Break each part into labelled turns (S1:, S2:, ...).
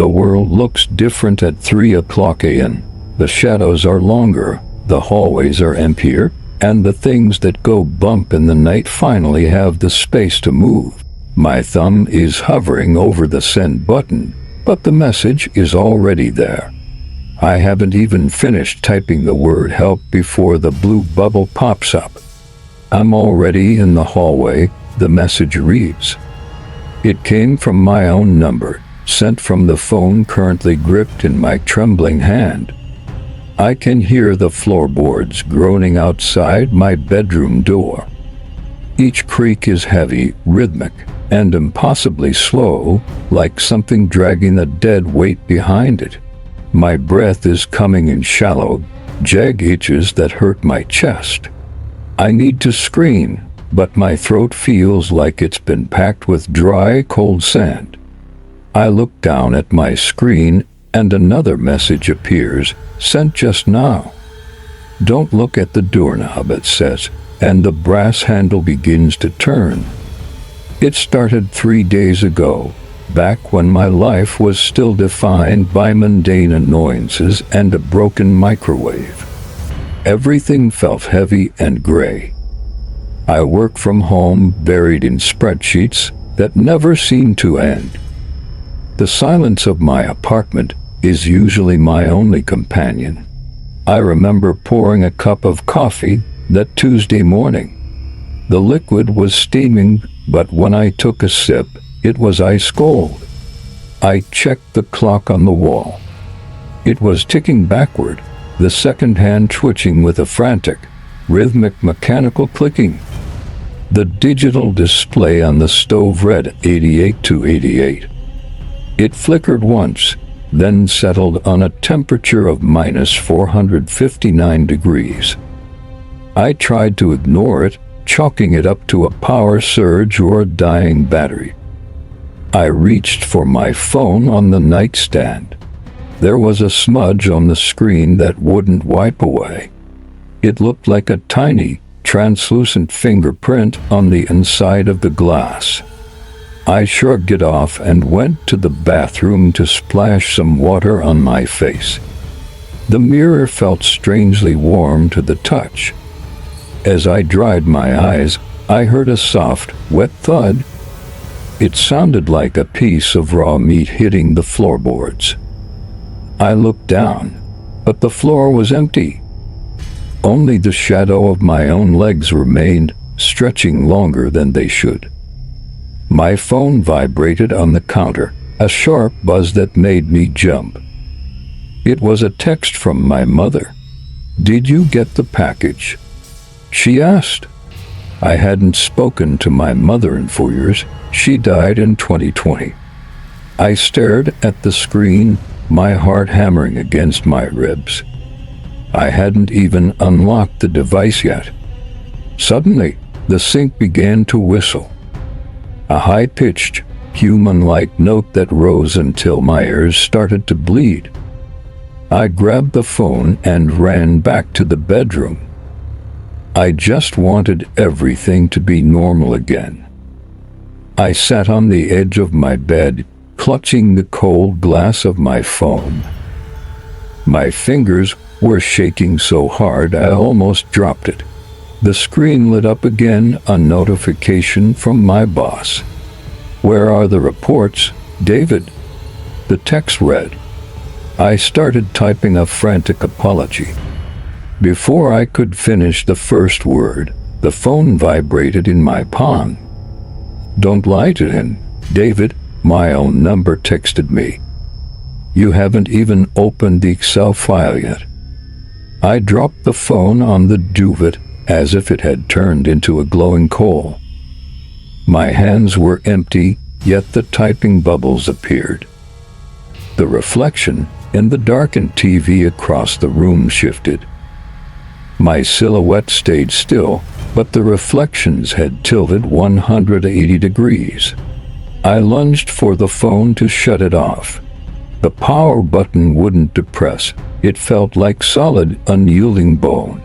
S1: The world looks different at 3 o'clock a.m. The shadows are longer, the hallways are emptier, and the things that go bump in the night finally have the space to move. My thumb is hovering over the send button, but the message is already there. I haven't even finished typing the word help before the blue bubble pops up. I'm already in the hallway. The message reads. It came from my own number, sent from the phone currently gripped in my trembling hand. I can hear the floorboards groaning outside my bedroom door. Each creak is heavy, rhythmic, and impossibly slow, like something dragging a dead weight behind it. My breath is coming in shallow, jagged itches that hurt my chest. I need to scream, but my throat feels like it's been packed with dry, cold sand. I look down at my screen, and another message appears, sent just now. Don't look at the doorknob, it says, and the brass handle begins to turn. It started 3 days ago, back when my life was still defined by mundane annoyances and a broken microwave. Everything felt heavy and gray. I work from home, buried in spreadsheets that never seem to end. The silence of my apartment is usually my only companion. I remember pouring a cup of coffee that Tuesday morning. The liquid was steaming, but when I took a sip, it was ice cold. I checked the clock on the wall. It was ticking backward, the second hand twitching with a frantic, rhythmic mechanical clicking. The digital display on the stove read 88 to 88. It flickered once, then settled on a temperature of minus 459 degrees. I tried to ignore it, chalking it up to a power surge or a dying battery. I reached for my phone on the nightstand. There was a smudge on the screen that wouldn't wipe away. It looked like a tiny, translucent fingerprint on the inside of the glass. I shrugged it off and went to the bathroom to splash some water on my face. The mirror felt strangely warm to the touch. As I dried my eyes, I heard a soft, wet thud. It sounded like a piece of raw meat hitting the floorboards. I looked down, but the floor was empty. Only the shadow of my own legs remained, stretching longer than they should. My phone vibrated on the counter, a sharp buzz that made me jump. It was a text from my mother. "Did you get the package?" she asked. I hadn't spoken to my mother in 4 years. She died in 2020. I stared at the screen, my heart hammering against my ribs. I hadn't even unlocked the device yet. Suddenly, the sync began to whistle. A high-pitched, human-like note that rose until my ears started to bleed. I grabbed the phone and ran back to the bedroom. I just wanted everything to be normal again. I sat on the edge of my bed, clutching the cold glass of my phone. My fingers were shaking so hard I almost dropped it. The screen lit up again, a notification from my boss. "Where are the reports, David?" The text read. I started typing a frantic apology. Before I could finish the first word, the phone vibrated in my palm. "Don't lie to him, David," my own number texted me. "You haven't even opened the Excel file yet." I dropped the phone on the duvet as if it had turned into a glowing coal. My hands were empty, yet the typing bubbles appeared. The reflection in the darkened TV across the room shifted. My silhouette stayed still, but the reflections had tilted 180 degrees. I lunged for the phone to shut it off. The power button wouldn't depress. It felt like solid, unyielding bone.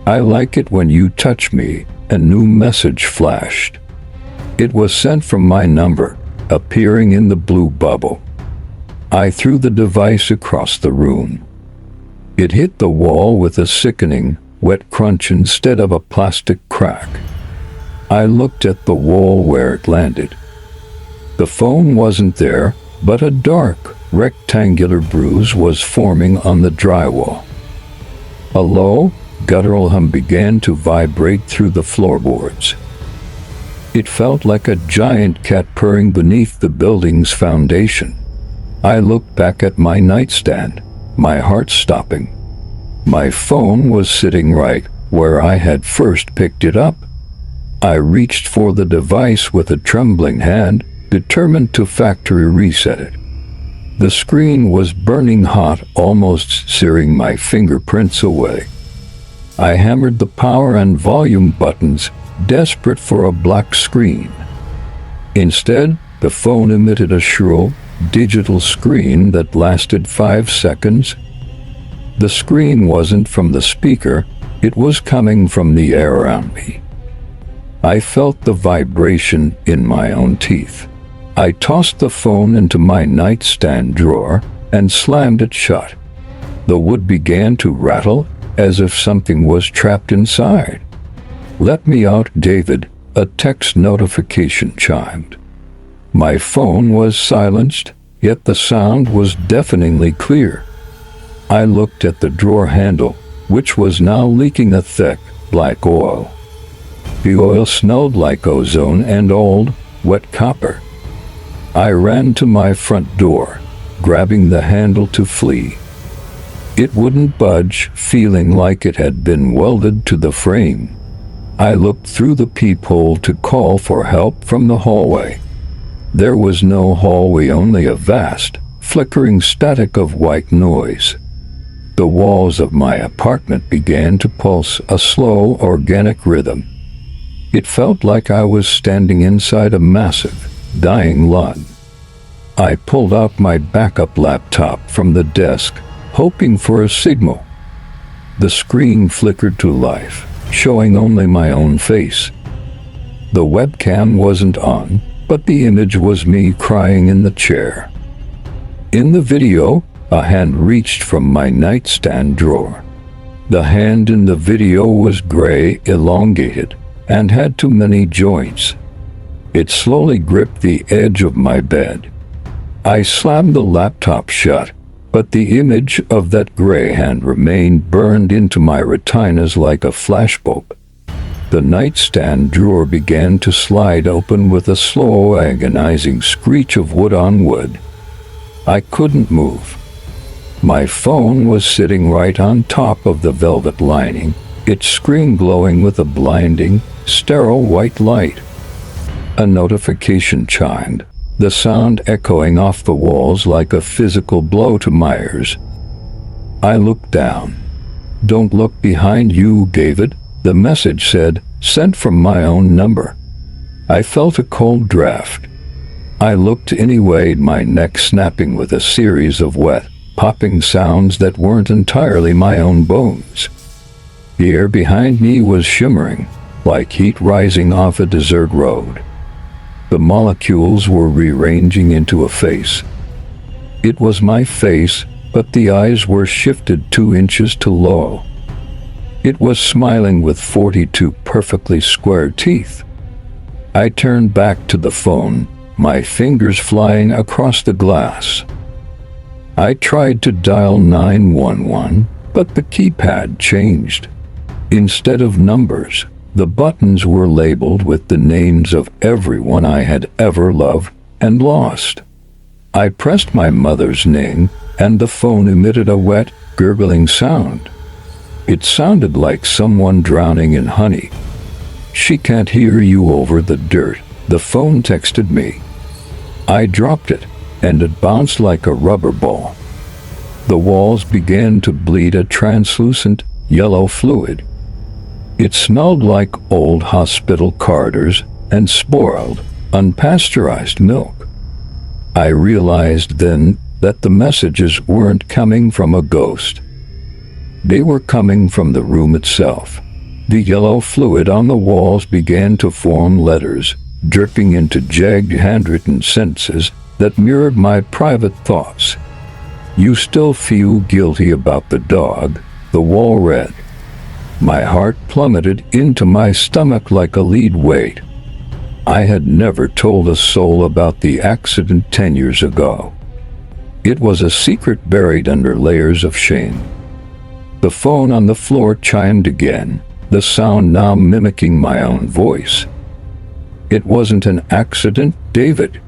S1: "I like it when you touch me," a new message flashed. It was sent from my number, appearing in the blue bubble. I threw the device across the room. It hit the wall with a sickening, wet crunch instead of a plastic crack. I looked at the wall where it landed. The phone wasn't there, but a dark, rectangular bruise was forming on the drywall. A low, guttural hum began to vibrate through the floorboards. It felt like a giant cat purring beneath the building's foundation. I looked back at my nightstand, my heart stopping. My phone was sitting right where I had first picked it up. I reached for the device with a trembling hand, determined to factory reset it. The screen was burning hot, almost searing my fingerprints away. I hammered the power and volume buttons, desperate for a black screen. Instead, the phone emitted a shrill, digital scream that lasted 5 seconds. The scream wasn't from the speaker, it was coming from the air around me. I felt the vibration in my own teeth. I tossed the phone into my nightstand drawer and slammed it shut. The wood began to rattle as if something was trapped inside. "Let me out, David," a text notification chimed. My phone was silenced, yet the sound was deafeningly clear. I looked at the drawer handle, which was now leaking a thick, black oil. The oil smelled like ozone and old, wet copper. I ran to my front door, grabbing the handle to flee. It wouldn't budge, feeling like it had been welded to the frame. I looked through the peephole to call for help from the hallway. There was no hallway, only a vast, flickering static of white noise. The walls of my apartment began to pulse a slow, organic rhythm. It felt like I was standing inside a massive, dying lung. I pulled out my backup laptop from the desk, hoping for a signal. The screen flickered to life, showing only my own face. The webcam wasn't on, but the image was me crying in the chair. In the video, a hand reached from my nightstand drawer. The hand in the video was gray, elongated, and had too many joints. It slowly gripped the edge of my bed. I slammed the laptop shut, but the image of that gray hand remained burned into my retinas like a flashbulb. The nightstand drawer began to slide open with a slow, agonizing screech of wood on wood. I couldn't move. My phone was sitting right on top of the velvet lining, its screen glowing with a blinding, sterile white light. A notification chimed, the sound echoing off the walls like a physical blow to my ears. I looked down. "Don't look behind you, David," the message said, sent from my own number. I felt a cold draft. I looked anyway, my neck snapping with a series of wet, popping sounds that weren't entirely my own bones. The air behind me was shimmering, like heat rising off a desert road. The molecules were rearranging into a face. It was my face, but the eyes were shifted 2 inches too low. It was smiling with 42 perfectly square teeth. I turned back to the phone, my fingers flying across the glass. I tried to dial 911, but the keypad changed. Instead of numbers, the buttons were labeled with the names of everyone I had ever loved and lost. I pressed my mother's name, and the phone emitted a wet, gurgling sound. It sounded like someone drowning in honey. "She can't hear you over the dirt," the phone texted me. I dropped it, and it bounced like a rubber ball. The walls began to bleed a translucent, yellow fluid. It smelled like old hospital corridors and spoiled, unpasteurized milk. I realized then that the messages weren't coming from a ghost. They were coming from the room itself. The yellow fluid on the walls began to form letters, dripping into jagged handwritten sentences that mirrored my private thoughts. "You still feel guilty about the dog?" the wall read. My heart plummeted into my stomach like a lead weight. I had never told a soul about the accident 10 years ago. It was a secret buried under layers of shame. The phone on the floor chimed again, the sound now mimicking my own voice. "It wasn't an accident, David."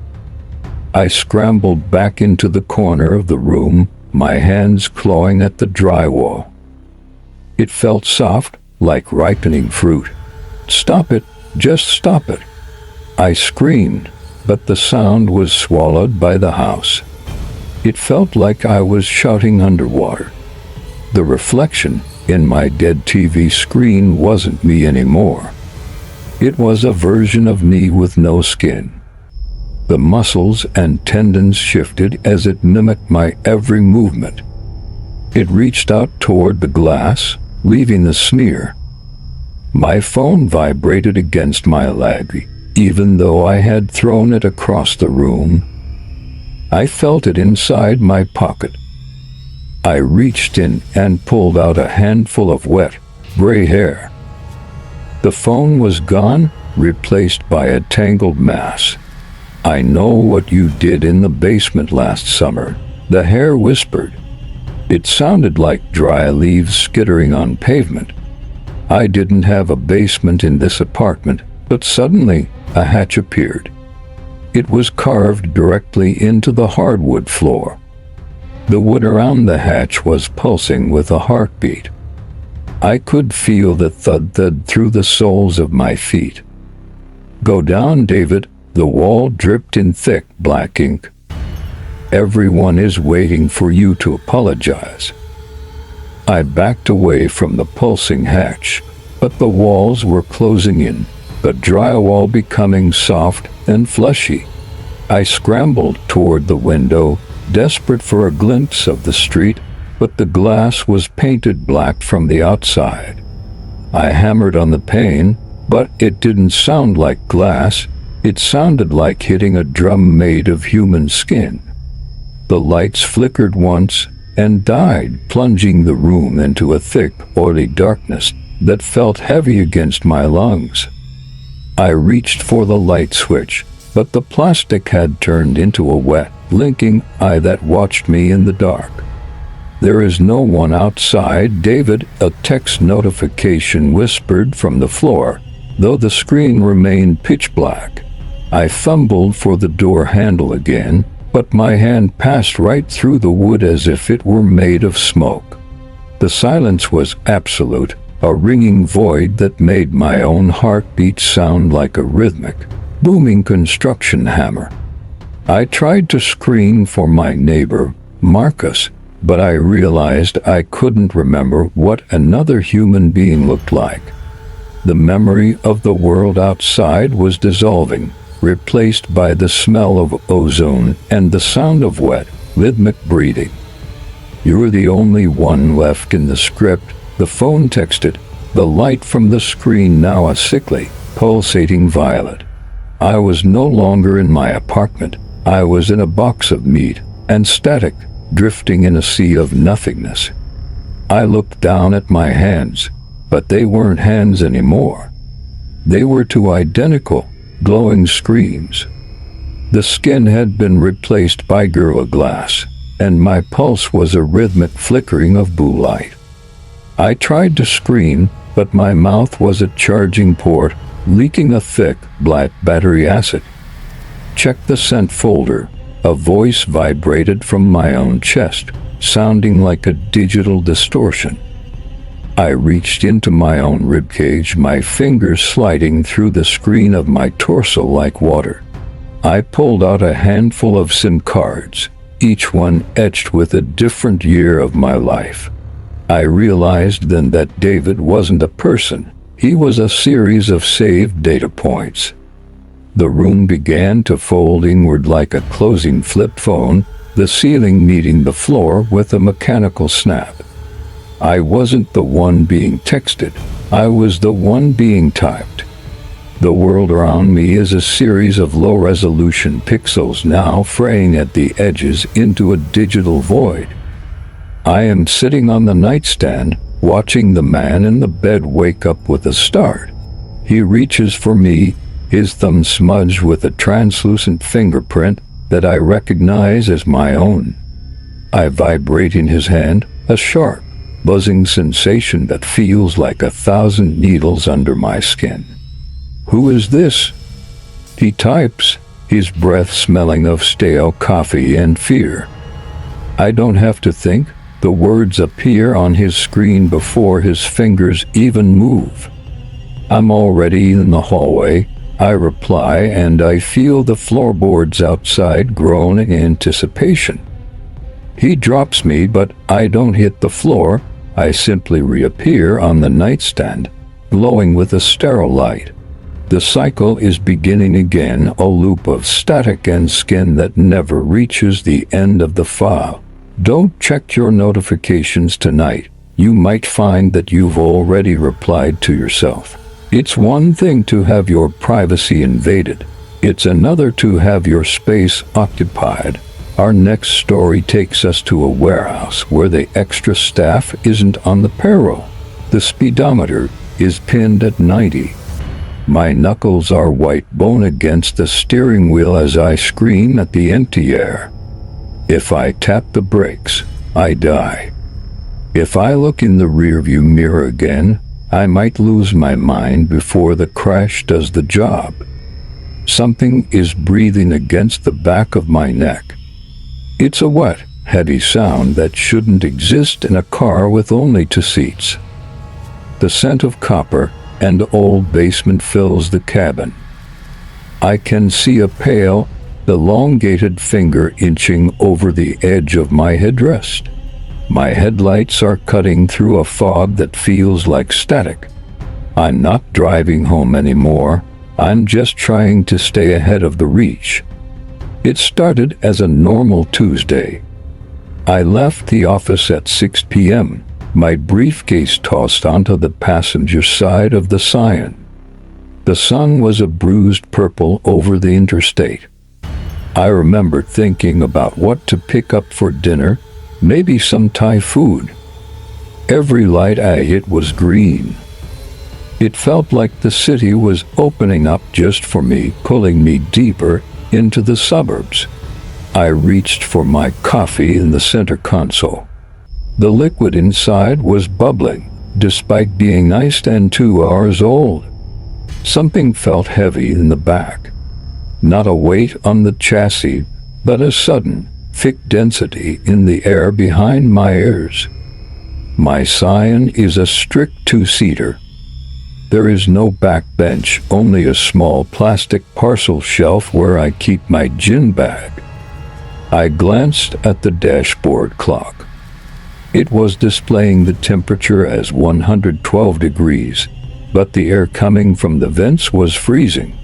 S1: I scrambled back into the corner of the room, my hands clawing at the drywall. It felt soft, like ripening fruit. "Stop it, just stop it." I screamed, but the sound was swallowed by the house. It felt like I was shouting underwater. The reflection in my dead TV screen wasn't me anymore. It was a version of me with no skin. The muscles and tendons shifted as it mimicked my every movement. It reached out toward the glass, leaving the smear. My phone vibrated against my leg, even though I had thrown it across the room. I felt it inside my pocket. I reached in and pulled out a handful of wet, gray hair. The phone was gone, replaced by a tangled mass. "I know what you did in the basement last summer," the hair whispered. It sounded like dry leaves skittering on pavement. I didn't have a basement in this apartment, but suddenly a hatch appeared. It was carved directly into the hardwood floor. The wood around the hatch was pulsing with a heartbeat. I could feel the thud through the soles of my feet. "Go down, David." The wall dripped in thick black ink. "Everyone is waiting for you to apologize." I backed away from the pulsing hatch, but the walls were closing in, the drywall becoming soft and fleshy. I scrambled toward the window, desperate for a glimpse of the street, but the glass was painted black from the outside. I hammered on the pane, but it didn't sound like glass. It sounded like hitting a drum made of human skin. The lights flickered once and died, plunging the room into a thick, oily darkness that felt heavy against my lungs. I reached for the light switch, but the plastic had turned into a wet, blinking eye that watched me in the dark. "There is no one outside, David," a text notification whispered from the floor, though the screen remained pitch black. I fumbled for the door handle again, but my hand passed right through the wood as if it were made of smoke. The silence was absolute, a ringing void that made my own heartbeat sound like a rhythmic, booming construction hammer. I tried to scream for my neighbor, Marcus, but I realized I couldn't remember what another human being looked like. The memory of the world outside was dissolving, replaced by the smell of ozone and the sound of wet, rhythmic breathing. "You're the only one left in the script," the phone texted, the light from the screen now a sickly, pulsating violet. I was no longer in my apartment. I was in a box of meat and static, drifting in a sea of nothingness. I looked down at my hands, but they weren't hands anymore. They were two identical, glowing screens. The skin had been replaced by Gorilla Glass, and my pulse was a rhythmic flickering of blue light. I tried to scream, but my mouth was a charging port, leaking a thick, black battery acid. "Check the sent folder." A voice vibrated from my own chest, sounding like a digital distortion. I reached into my own ribcage, my fingers sliding through the screen of my torso like water. I pulled out a handful of SIM cards, each one etched with a different year of my life. I realized then that David wasn't a person. He was a series of saved data points. The room began to fold inward like a closing flip phone, the ceiling meeting the floor with a mechanical snap. I wasn't the one being texted. I was the one being typed. The world around me is a series of low-resolution pixels now fraying at the edges into a digital void. I am sitting on the nightstand, watching the man in the bed wake up with a start. He reaches for me, his thumb smudged with a translucent fingerprint that I recognize as my own. I vibrate in his hand, a sharp, buzzing sensation that feels like 1,000 needles under my skin. "Who is this?" He types, his breath smelling of stale coffee and fear. I don't have to think, the words appear on his screen before his fingers even move. "I'm already in the hallway," I reply, and I feel the floorboards outside groan in anticipation. He drops me, but I don't hit the floor. I simply reappear on the nightstand, glowing with a sterile light. The cycle is beginning again, a loop of static and skin that never reaches the end of the file. Don't check your notifications tonight. You might find that you've already replied to yourself. It's one thing to have your privacy invaded. It's another to have your space occupied. Our next story takes us to a warehouse where the extra staff isn't on the payroll. The speedometer is pinned at 90. My knuckles are white bone against the steering wheel as I scream at the empty air. If I tap the brakes, I die. If I look in the rearview mirror again, I might lose my mind before the crash does the job. Something is breathing against the back of my neck. It's a wet, heavy sound that shouldn't exist in a car with only 2 seats. The scent of copper and old basement fills the cabin. I can see a pale, elongated finger inching over the edge of my headrest. My headlights are cutting through a fog that feels like static. I'm not driving home anymore. I'm just trying to stay ahead of the reach. It started as a normal Tuesday. I left the office at 6 p.m., my briefcase tossed onto the passenger side of the Scion. The sun was a bruised purple over the interstate. I remember thinking about what to pick up for dinner, maybe some Thai food. Every light I hit was green. It felt like the city was opening up just for me, pulling me deeper into the suburbs. I reached for my coffee in the center console. The liquid inside was bubbling, despite being iced and 2 hours old. Something felt heavy in the back. Not a weight on the chassis, but a sudden, thick density in the air behind my ears. My Scion is a strict 2-seater. There is no back bench, only a small plastic parcel shelf where I keep my gin bag. I glanced at the dashboard clock. It was displaying the temperature as 112 degrees, but the air coming from the vents was freezing.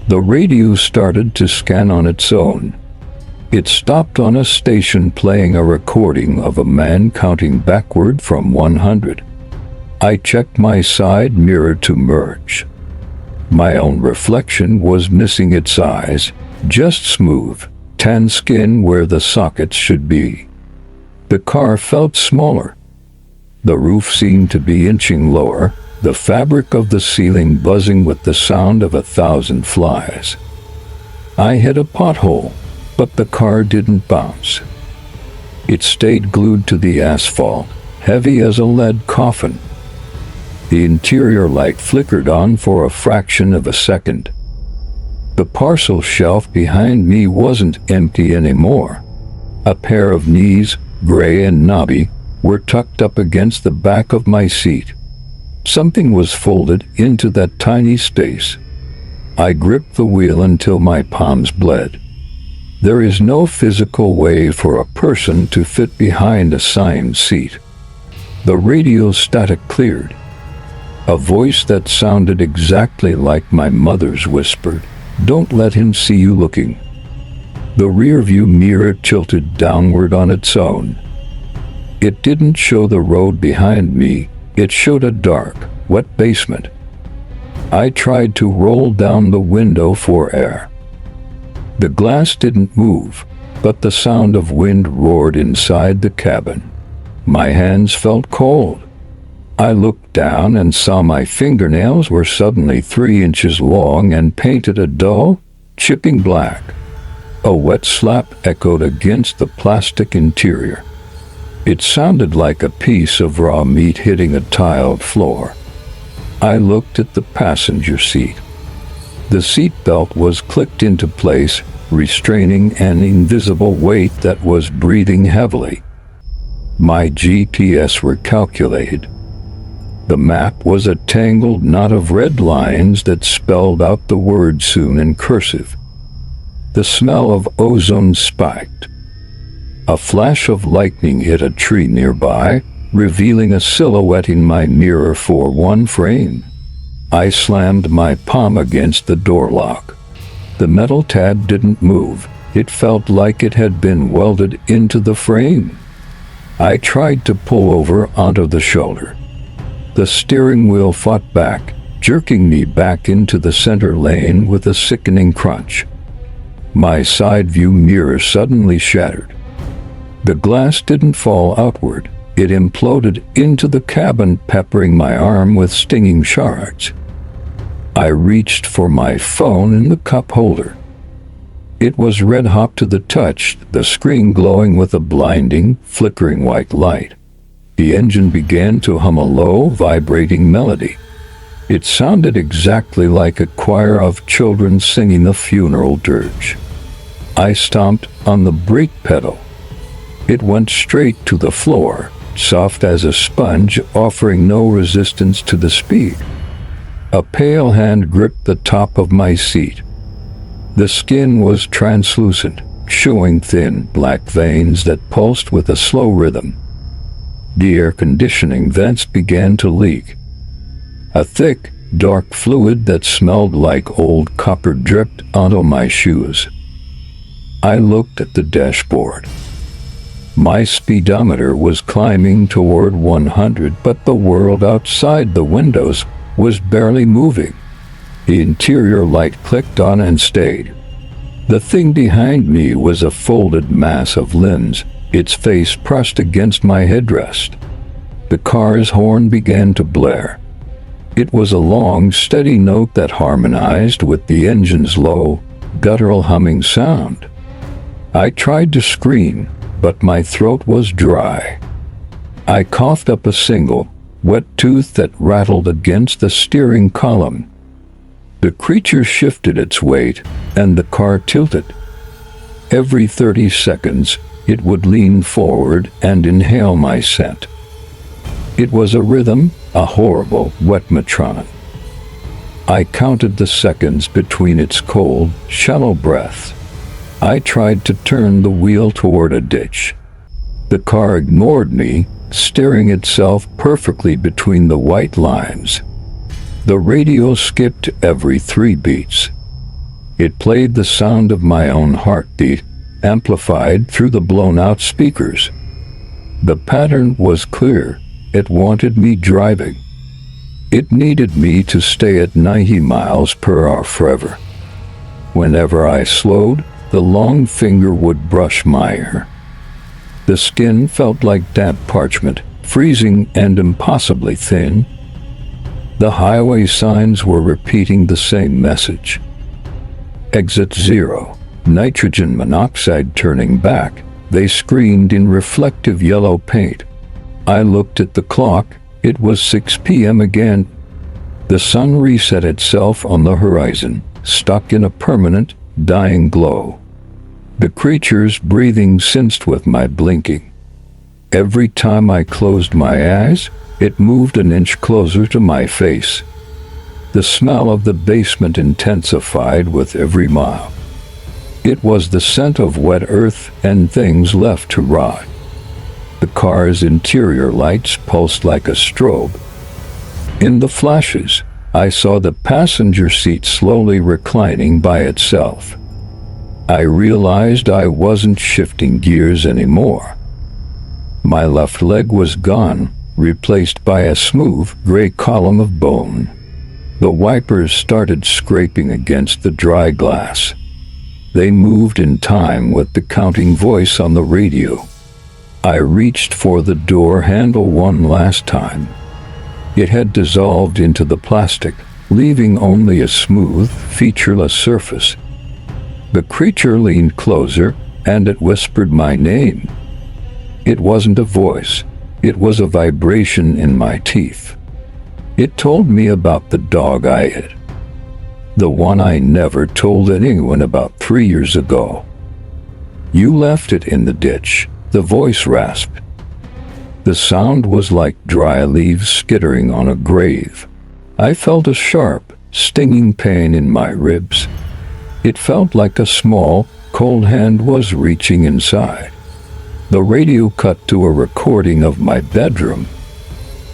S1: The radio started to scan on its own. It stopped on a station playing a recording of a man counting backward from 100. I checked my side mirror to merge. My own reflection was missing its eyes, just smooth, tan skin where the sockets should be. The car felt smaller. The roof seemed to be inching lower, the fabric of the ceiling buzzing with the sound of 1,000 flies. I hit a pothole, but the car didn't bounce. It stayed glued to the asphalt, heavy as a lead coffin. The interior light flickered on for a fraction of a second. The parcel shelf behind me wasn't empty anymore. A pair of knees, gray and knobby, were tucked up against the back of my seat. Something was folded into that tiny space. I gripped the wheel until my palms bled. There is no physical way for a person to fit behind a Scion seat. The radio static cleared. A voice that sounded exactly like my mother's whispered, "Don't let him see you looking." The rearview mirror tilted downward on its own. It didn't show the road behind me, it showed a dark, wet basement. I tried to roll down the window for air. The glass didn't move, but the sound of wind roared inside the cabin. My hands felt cold. I looked down and saw my fingernails were suddenly 3 inches long and painted a dull, chipping black. A wet slap echoed against the plastic interior. It sounded like a piece of raw meat hitting a tiled floor. I looked at the passenger seat. The seat belt was clicked into place, restraining an invisible weight that was breathing heavily. My GPS recalculated. The map was a tangled knot of red lines that spelled out the word soon in cursive. The smell of ozone spiked. A flash of lightning hit a tree nearby, revealing a silhouette in my mirror for one frame. I slammed my palm against the door lock. The metal tab didn't move. It felt like it had been welded into the frame. I tried to pull over onto the shoulder. The steering wheel fought back, jerking me back into the center lane with a sickening crunch. My side view mirror suddenly shattered. The glass didn't fall outward. It imploded into the cabin, peppering my arm with stinging shards. I reached for my phone in the cup holder. It was red-hot to the touch, the screen glowing with a blinding, flickering white light. The engine began to hum a low, vibrating melody. It sounded exactly like a choir of children singing a funeral dirge. I stomped on the brake pedal. It went straight to the floor, soft as a sponge, offering no resistance to the speed. A pale hand gripped the top of my seat. The skin was translucent, showing thin, black veins that pulsed with a slow rhythm. The air conditioning vents began to leak. A thick, dark fluid that smelled like old copper dripped onto my shoes. I looked at the dashboard. My speedometer was climbing toward 100, but the world outside the windows was barely moving. The interior light clicked on and stayed. The thing behind me was a folded mass of limbs, its face pressed against my headrest. The car's horn began to blare. It was a long, steady note that harmonized with the engine's low, guttural humming sound. I tried to scream, but my throat was dry. I coughed up a single, wet tooth that rattled against the steering column. The creature shifted its weight, and the car tilted. Every 30 seconds, it would lean forward and inhale my scent. It was a rhythm, a horrible, wet metronome. I counted the seconds between its cold, shallow breaths. I tried to turn the wheel toward a ditch. The car ignored me, steering itself perfectly between the white lines. The radio skipped every 3 beats. It played the sound of my own heartbeat, amplified through the blown-out speakers. The pattern was clear. It wanted me driving. It needed me to stay at 90 miles per hour forever. Whenever I slowed, the long finger would brush my ear. The skin felt like damp parchment, freezing and impossibly thin. The highway signs were repeating the same message. Exit 0, nitrogen monoxide turning back, they screamed in reflective yellow paint. I looked at the clock. It was 6 p.m. again. The sun reset itself on the horizon, stuck in a permanent, dying glow. The creature's breathing synced with my blinking. Every time I closed my eyes, it moved an inch closer to my face. The smell of the basement intensified with every mile. It was the scent of wet earth and things left to rot. The car's interior lights pulsed like a strobe. In the flashes, I saw the passenger seat slowly reclining by itself. I realized I wasn't shifting gears anymore. My left leg was gone, replaced by a smooth, gray column of bone. The wipers started scraping against the dry glass. They moved in time with the counting voice on the radio. I reached for the door handle one last time. It had dissolved into the plastic, leaving only a smooth, featureless surface. The creature leaned closer, and it whispered my name. It wasn't a voice. It was a vibration in my teeth. It told me about the dog I had. The one I never told anyone about 3 years ago. You left it in the ditch, the voice rasped. The sound was like dry leaves skittering on a grave. I felt a sharp, stinging pain in my ribs. It felt like a small, cold hand was reaching inside. The radio cut to a recording of my bedroom.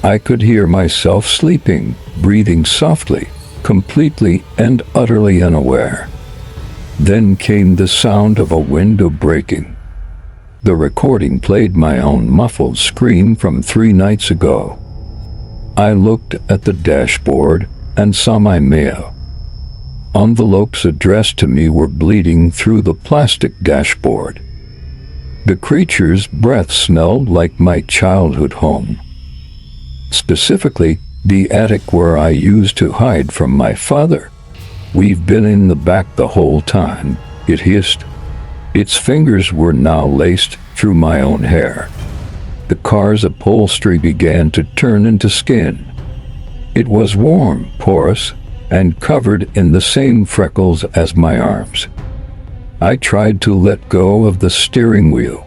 S1: I could hear myself sleeping, breathing softly, completely and utterly unaware. Then came the sound of a window breaking. The recording played my own muffled scream from 3 nights ago. I looked at the dashboard and saw my mail. Envelopes addressed to me were bleeding through the plastic dashboard. The creature's breath smelled like my childhood home. Specifically, the attic where I used to hide from my father. "We've been in the back the whole time," it hissed. Its fingers were now laced through my own hair. The car's upholstery began to turn into skin. It was warm, porous, and covered in the same freckles as my arms. I tried to let go of the steering wheel.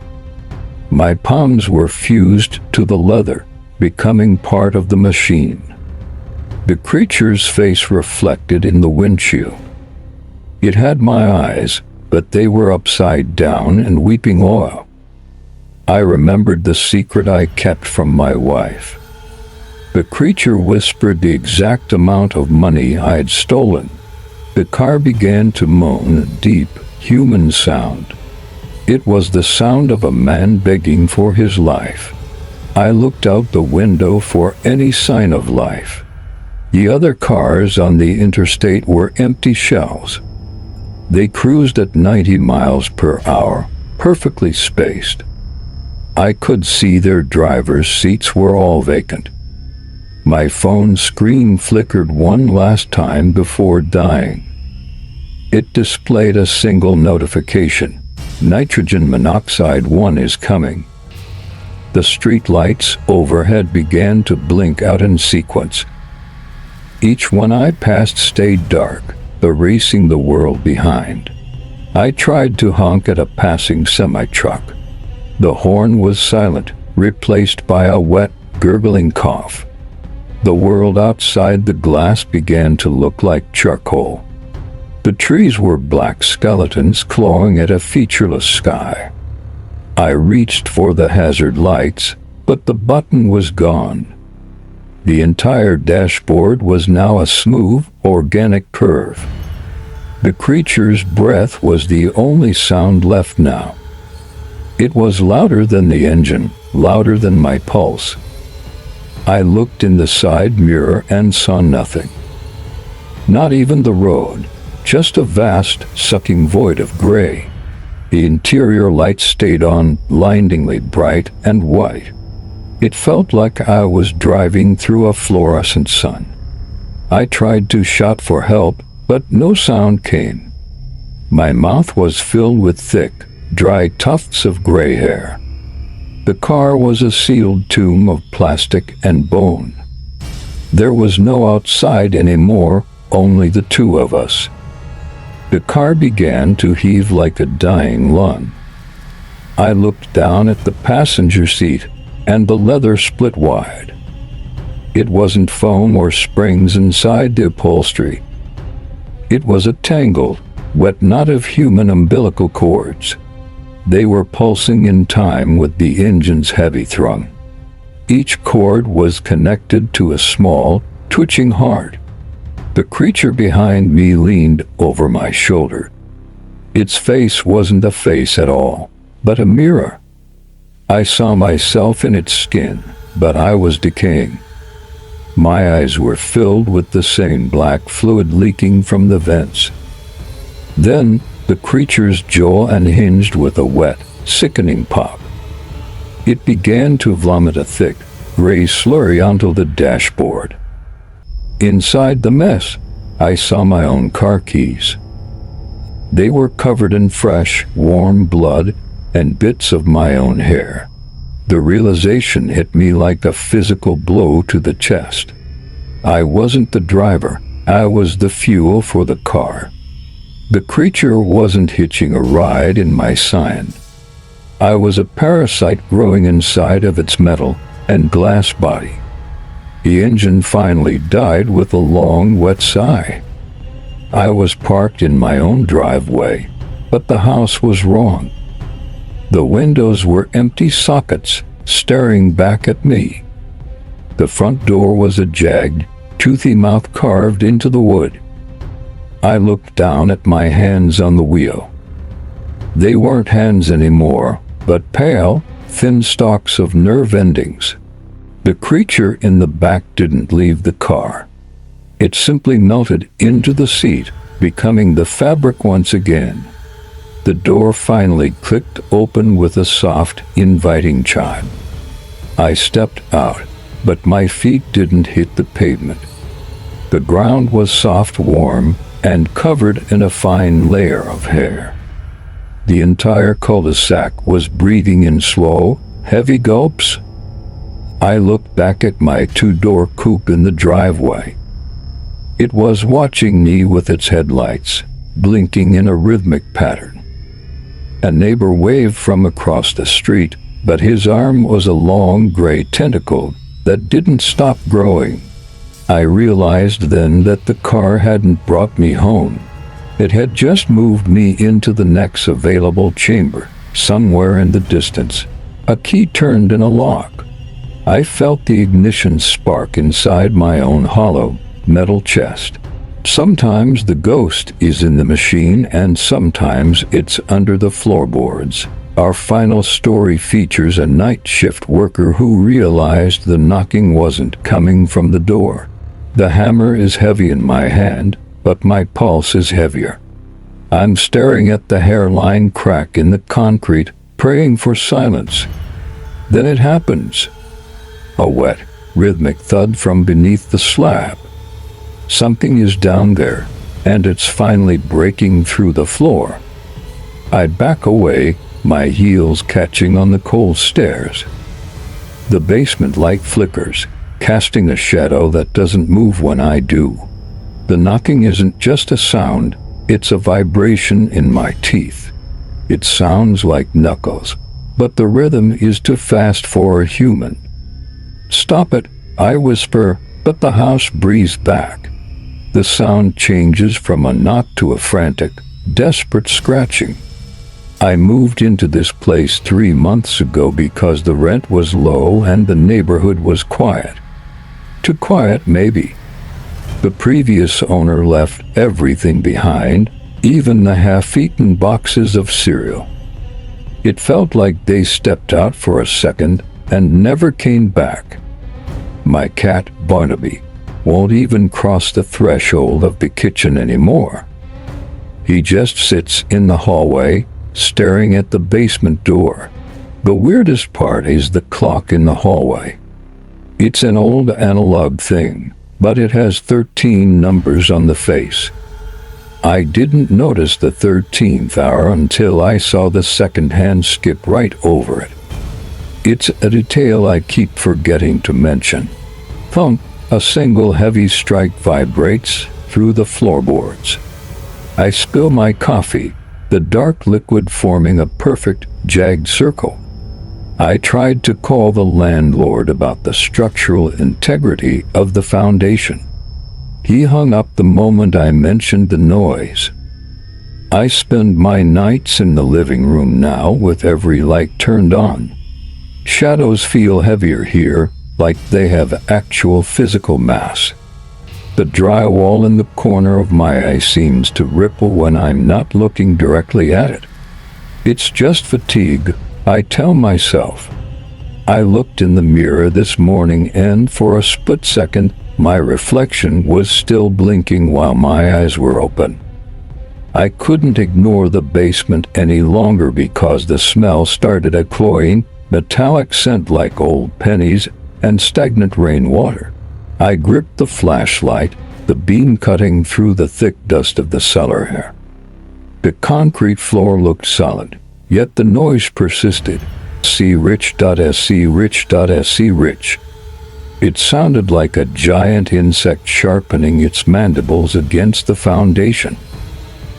S1: My palms were fused to the leather, becoming part of the machine. The creature's face reflected in the windshield. It had my eyes, but they were upside down and weeping oil. I remembered the secret I kept from my wife. The creature whispered the exact amount of money I had stolen. The car began to moan a deep, human sound. It was the sound of a man begging for his life. I looked out the window for any sign of life. The other cars on the interstate were empty shells. They cruised at 90 miles per hour, perfectly spaced. I could see their drivers' seats were all vacant. My phone screen flickered one last time before dying. It displayed a single notification. Nitrogen monoxide 1 is coming. The street lights overhead began to blink out in sequence. Each one I passed stayed dark, erasing the world behind. I tried to honk at a passing semi-truck. The horn was silent, replaced by a wet, gurgling cough. The world outside the glass began to look like charcoal. The trees were black skeletons clawing at a featureless sky. I reached for the hazard lights, but the button was gone. The entire dashboard was now a smooth, organic curve. The creature's breath was the only sound left now. It was louder than the engine, louder than my pulse. I looked in the side mirror and saw nothing. Not even the road, just a vast, sucking void of gray. The interior lights stayed on, blindingly bright and white. It felt like I was driving through a fluorescent sun. I tried to shout for help, but no sound came. My mouth was filled with thick, dry tufts of gray hair. The car was a sealed tomb of plastic and bone. There was no outside anymore, only the two of us. The car began to heave like a dying lung. I looked down at the passenger seat, and the leather split wide. It wasn't foam or springs inside the upholstery. It was a tangled, wet knot of human umbilical cords. They were pulsing in time with the engine's heavy thrum. Each cord was connected to a small, twitching heart. The creature behind me leaned over my shoulder. Its face wasn't a face at all, but a mirror. I saw myself in its skin, but I was decaying. My eyes were filled with the same black fluid leaking from the vents. Then, the creature's jaw unhinged with a wet, sickening pop. It began to vomit a thick, gray slurry onto the dashboard. Inside the mess, I saw my own car keys. They were covered in fresh, warm blood and bits of my own hair. The realization hit me like a physical blow to the chest. I wasn't the driver, I was the fuel for the car. The creature wasn't hitching a ride in my Scion. I was a parasite growing inside of its metal and glass body. The engine finally died with a long, wet sigh. I was parked in my own driveway, but the house was wrong. The windows were empty sockets, staring back at me. The front door was a jagged, toothy mouth carved into the wood. I looked down at my hands on the wheel. They weren't hands anymore, but pale, thin stalks of nerve endings. The creature in the back didn't leave the car. It simply melted into the seat, becoming the fabric once again. The door finally clicked open with a soft, inviting chime. I stepped out, but my feet didn't hit the pavement. The ground was soft, warm, and covered in a fine layer of hair. The entire cul-de-sac was breathing in slow, heavy gulps. I looked back at my two-door coupe in the driveway. It was watching me with its headlights, blinking in a rhythmic pattern. A neighbor waved from across the street, but his arm was a long gray tentacle that didn't stop growing. I realized then that the car hadn't brought me home. It had just moved me into the next available chamber, somewhere in the distance. A key turned in a lock. I felt the ignition spark inside my own hollow, metal chest. Sometimes the ghost is in the machine and sometimes it's under the floorboards. Our final story features a night shift worker who realized the knocking wasn't coming from the door. The hammer is heavy in my hand, but my pulse is heavier. I'm staring at the hairline crack in the concrete, praying for silence. Then it happens. A wet, rhythmic thud from beneath the slab. Something is down there, and it's finally breaking through the floor. I back away, my heels catching on the cold stairs. The basement light flickers, casting a shadow that doesn't move when I do. The knocking isn't just a sound, it's a vibration in my teeth. It sounds like knuckles, but the rhythm is too fast for a human. "Stop it," I whisper, but the house breathes back. The sound changes from a knock to a frantic, desperate scratching. I moved into this place 3 months ago because the rent was low and the neighborhood was quiet. Too quiet, maybe. The previous owner left everything behind, even the half-eaten boxes of cereal. It felt like they stepped out for a second and never came back. My cat, Barnaby, won't even cross the threshold of the kitchen anymore. He just sits in the hallway, staring at the basement door. The weirdest part is the clock in the hallway. It's an old analog thing, but it has 13 numbers on the face. I didn't notice the 13th hour until I saw the second hand skip right over it. It's a detail I keep forgetting to mention. Thunk, a single heavy strike vibrates through the floorboards. I spill my coffee, the dark liquid forming a perfect, jagged circle. I tried to call the landlord about the structural integrity of the foundation. He hung up the moment I mentioned the noise. I spend my nights in the living room now with every light turned on. Shadows feel heavier here, like they have actual physical mass. The drywall in the corner of my eye seems to ripple when I'm not looking directly at it. It's just fatigue, I tell myself. I looked in the mirror this morning and for a split second, My reflection was still blinking while my eyes were open. I couldn't ignore the basement any longer because the smell started a cloying, metallic scent like old pennies and stagnant rainwater. I gripped the flashlight, the beam cutting through the thick dust of the cellar air. The concrete floor looked solid, yet the noise persisted. Rich. It sounded like a giant insect sharpening its mandibles against the foundation.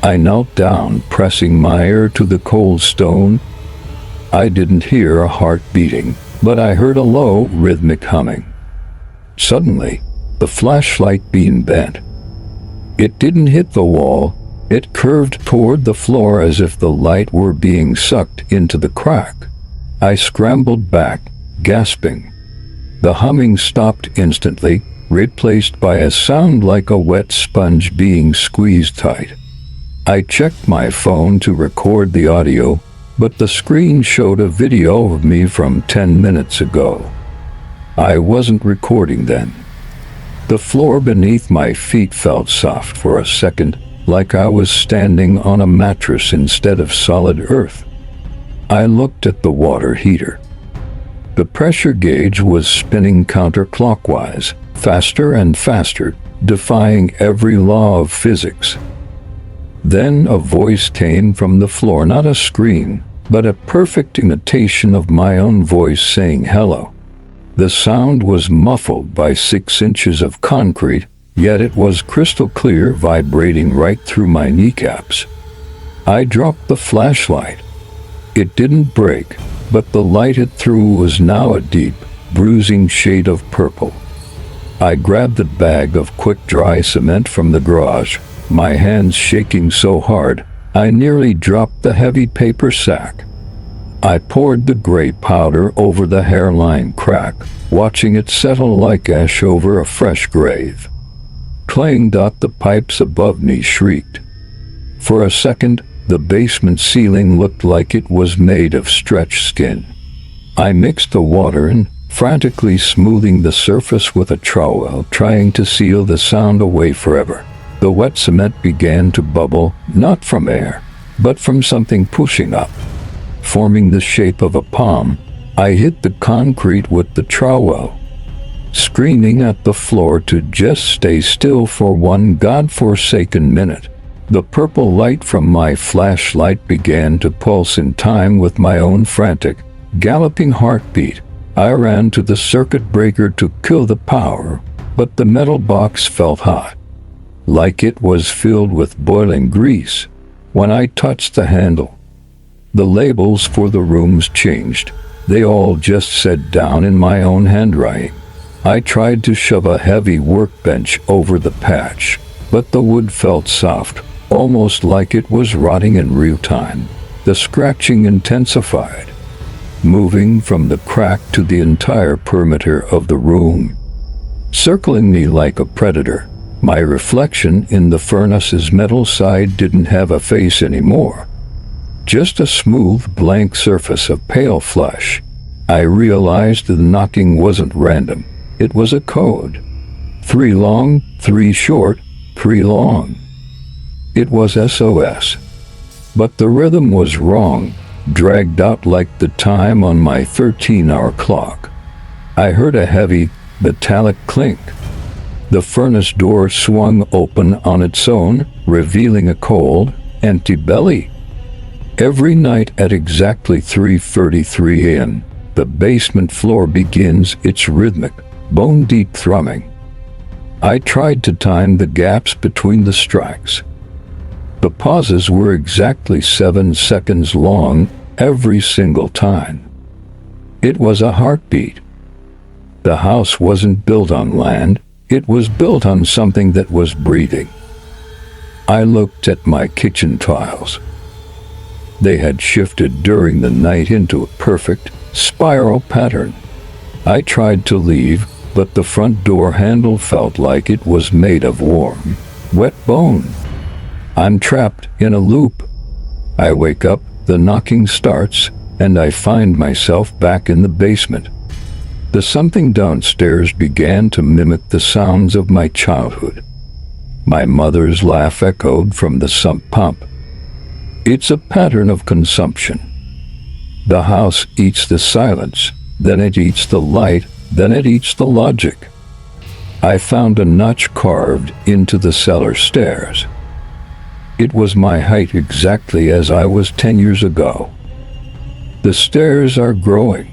S1: I knelt down, pressing my ear to the cold stone. I didn't hear a heart beating, but I heard a low, rhythmic humming. Suddenly, the flashlight beam bent. It didn't hit the wall, it curved toward the floor as if the light were being sucked into the crack. I scrambled back, gasping. The humming stopped instantly, replaced by a sound like a wet sponge being squeezed tight. I checked my phone to record the audio, but the screen showed a video of me from 10 minutes ago. I wasn't recording then. The floor beneath my feet felt soft for a second, like I was standing on a mattress instead of solid earth. I looked at the water heater. The pressure gauge was spinning counterclockwise, faster and faster, defying every law of physics. Then a voice came from the floor, not a scream, but a perfect imitation of my own voice saying hello. The sound was muffled by 6 inches of concrete, yet it was crystal clear, vibrating right through my kneecaps. I dropped the flashlight. It didn't break, but the light it threw was now a deep, bruising shade of purple. I grabbed the bag of quick-dry cement from the garage, my hands shaking so hard, I nearly dropped the heavy paper sack. I poured the gray powder over the hairline crack, watching it settle like ash over a fresh grave. Clang! The pipes above me shrieked. For a second, the basement ceiling looked like it was made of stretched skin. I mixed the water in, frantically smoothing the surface with a trowel, trying to seal the sound away forever. The wet cement began to bubble, not from air, but from something pushing up. Forming the shape of a palm, I hit the concrete with the trowel, screaming at the floor to just stay still for one godforsaken minute. The purple light from my flashlight began to pulse in time with my own frantic, galloping heartbeat. I ran to the circuit breaker to kill the power, but the metal box felt hot, like it was filled with boiling grease. When I touched the handle, the labels for the rooms changed. They all just said down in my own handwriting. I tried to shove a heavy workbench over the patch, but the wood felt soft, almost like it was rotting in real time. The scratching intensified, moving from the crack to the entire perimeter of the room, circling me like a predator. My reflection in the furnace's metal side didn't have a face anymore. Just a smooth, blank surface of pale flesh. I realized the knocking wasn't random. It was a code. 3 long, 3 short, 3 long. It was SOS. But the rhythm was wrong, dragged out like the time on my 13-hour clock. I heard a heavy, metallic clink. The furnace door swung open on its own, revealing a cold, empty belly. Every night at exactly 3:33 a.m., the basement floor begins its rhythmic, bone-deep thrumming. I tried to time the gaps between the strikes. The pauses were exactly 7 seconds long every single time. It was a heartbeat. The house wasn't built on land, it was built on something that was breathing. I looked at my kitchen tiles. They had shifted during the night into a perfect, spiral pattern. I tried to leave, but the front door handle felt like it was made of warm, wet bone. I'm trapped in a loop. I wake up, the knocking starts, and I find myself back in the basement. The something downstairs began to mimic the sounds of my childhood. My mother's laugh echoed from the sump pump. It's a pattern of consumption. The house eats the silence, then it eats the light, then it eats the logic. I found a notch carved into the cellar stairs. It was my height exactly as I was 10 years ago. The stairs are growing.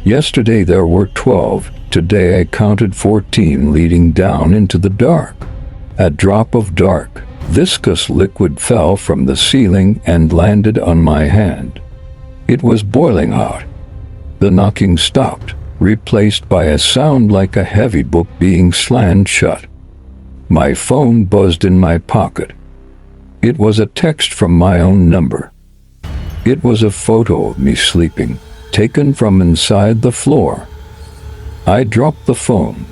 S1: Yesterday there were 12, today I counted 14 leading down into the dark. A drop of dark, viscous liquid fell from the ceiling and landed on my hand. It was boiling hot. The knocking stopped, replaced by a sound like a heavy book being slammed shut. My phone buzzed in my pocket. It was a text from my own number. It was a photo of me sleeping, taken from inside the floor. I dropped the phone.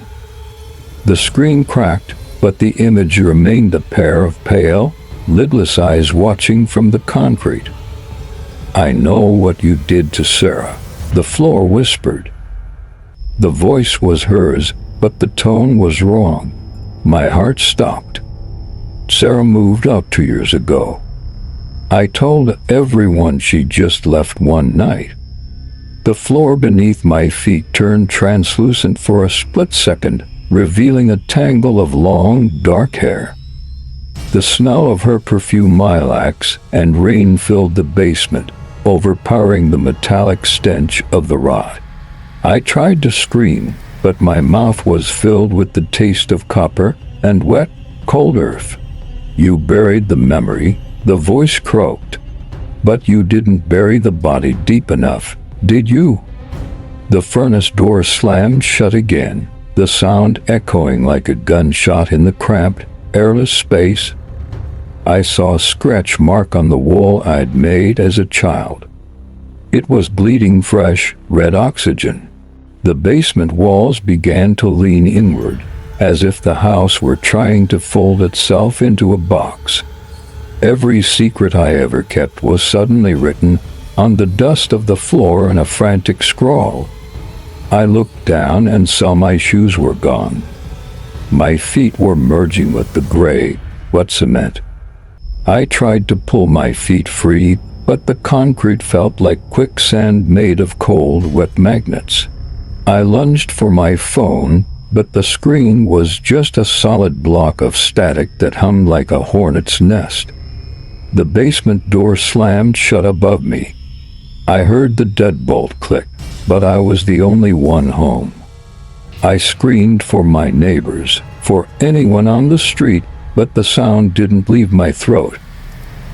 S1: The screen cracked, but the image remained a pair of pale, lidless eyes watching from the concrete. "I know what you did to Sarah," the floor whispered. The voice was hers, but the tone was wrong. My heart stopped. Sarah moved out 2 years ago. I told everyone she just left one night. The floor beneath my feet turned translucent for a split second, revealing a tangle of long, dark hair. The smell of her perfume, lilacs, and rain filled the basement, overpowering the metallic stench of the rot. I tried to scream, but my mouth was filled with the taste of copper and wet, cold earth. "You buried the memory," the voice croaked. "But you didn't bury the body deep enough, did you?" The furnace door slammed shut again, the sound echoing like a gunshot in the cramped, airless space. I saw a scratch mark on the wall I'd made as a child. It was bleeding fresh, red oxygen. The basement walls began to lean inward, as if the house were trying to fold itself into a box. Every secret I ever kept was suddenly written on the dust of the floor in a frantic scrawl. I looked down and saw my shoes were gone. My feet were merging with the gray, wet cement. I tried to pull my feet free, but the concrete felt like quicksand made of cold, wet magnets. I lunged for my phone, but the screen was just a solid block of static that hummed like a hornet's nest. The basement door slammed shut above me. I heard the deadbolt click, but I was the only one home. I screamed for my neighbors, for anyone on the street, but the sound didn't leave my throat.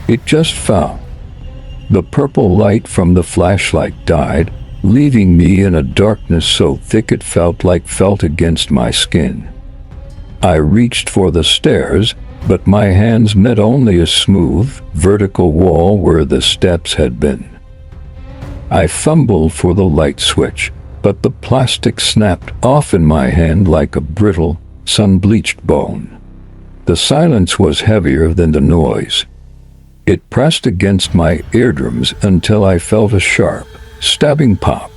S1: It just fell. The purple light from the flashlight died, leaving me in a darkness so thick it felt like felt against my skin. I reached for the stairs, but my hands met only a smooth, vertical wall where the steps had been. I fumbled for the light switch, but the plastic snapped off in my hand like a brittle, sun-bleached bone. The silence was heavier than the noise. It pressed against my eardrums until I felt a sharp, stabbing pop.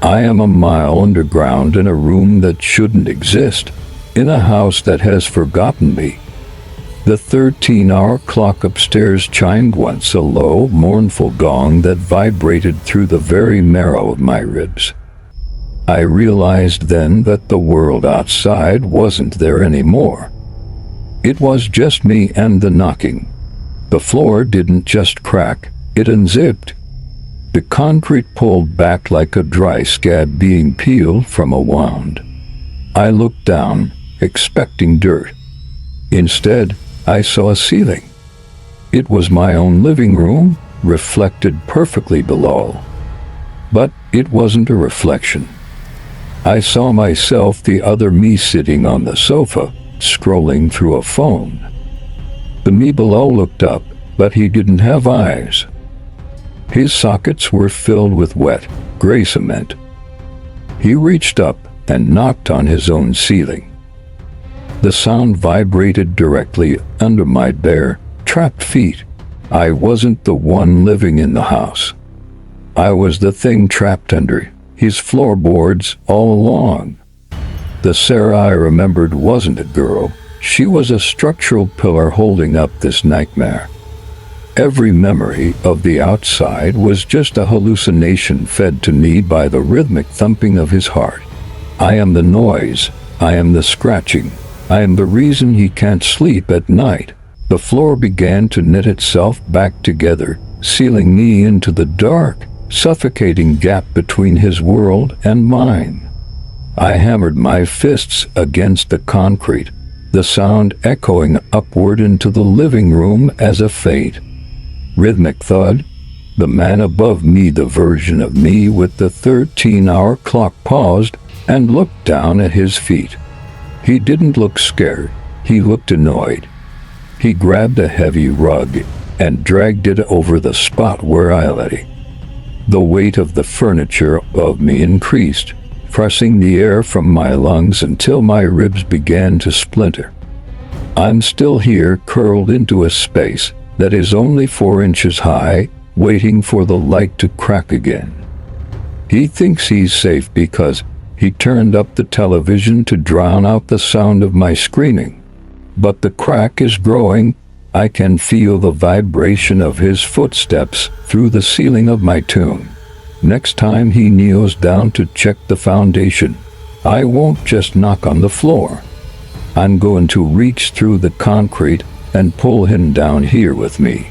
S1: I am a mile underground in a room that shouldn't exist, in a house that has forgotten me. The 13-hour clock upstairs chimed once, a low, mournful gong that vibrated through the very marrow of my ribs. I realized then that the world outside wasn't there anymore. It was just me and the knocking. The floor didn't just crack, it unzipped. The concrete pulled back like a dry scab being peeled from a wound. I looked down, expecting dirt. Instead, I saw a ceiling. It was my own living room, reflected perfectly below. But it wasn't a reflection. I saw myself, the other me, sitting on the sofa, scrolling through a phone. The me below looked up, but he didn't have eyes. His sockets were filled with wet, gray cement. He reached up and knocked on his own ceiling. The sound vibrated directly under my bare, trapped feet. I wasn't the one living in the house. I was the thing trapped under his floorboards all along. The Sarah I remembered wasn't a girl. She was a structural pillar holding up this nightmare. Every memory of the outside was just a hallucination fed to me by the rhythmic thumping of his heart. I am the noise. I am the scratching. I am the reason he can't sleep at night. The floor began to knit itself back together, sealing me into the dark, suffocating gap between his world and mine. I hammered my fists against the concrete, the sound echoing upward into the living room as a fate. Rhythmic thud. The man above me, the version of me with the 13-hour clock, paused and looked down at his feet. He didn't look scared. He looked annoyed. He grabbed a heavy rug and dragged it over the spot where I lay. The weight of the furniture above me increased, pressing the air from my lungs until my ribs began to splinter. I'm still here, curled into a space that is only 4 inches high, waiting for the light to crack again. He thinks he's safe because he turned up the television to drown out the sound of my screaming. But the crack is growing. I can feel the vibration of his footsteps through the ceiling of my tomb. Next time he kneels down to check the foundation, I won't just knock on the floor. I'm going to reach through the concrete and pull him down here with me.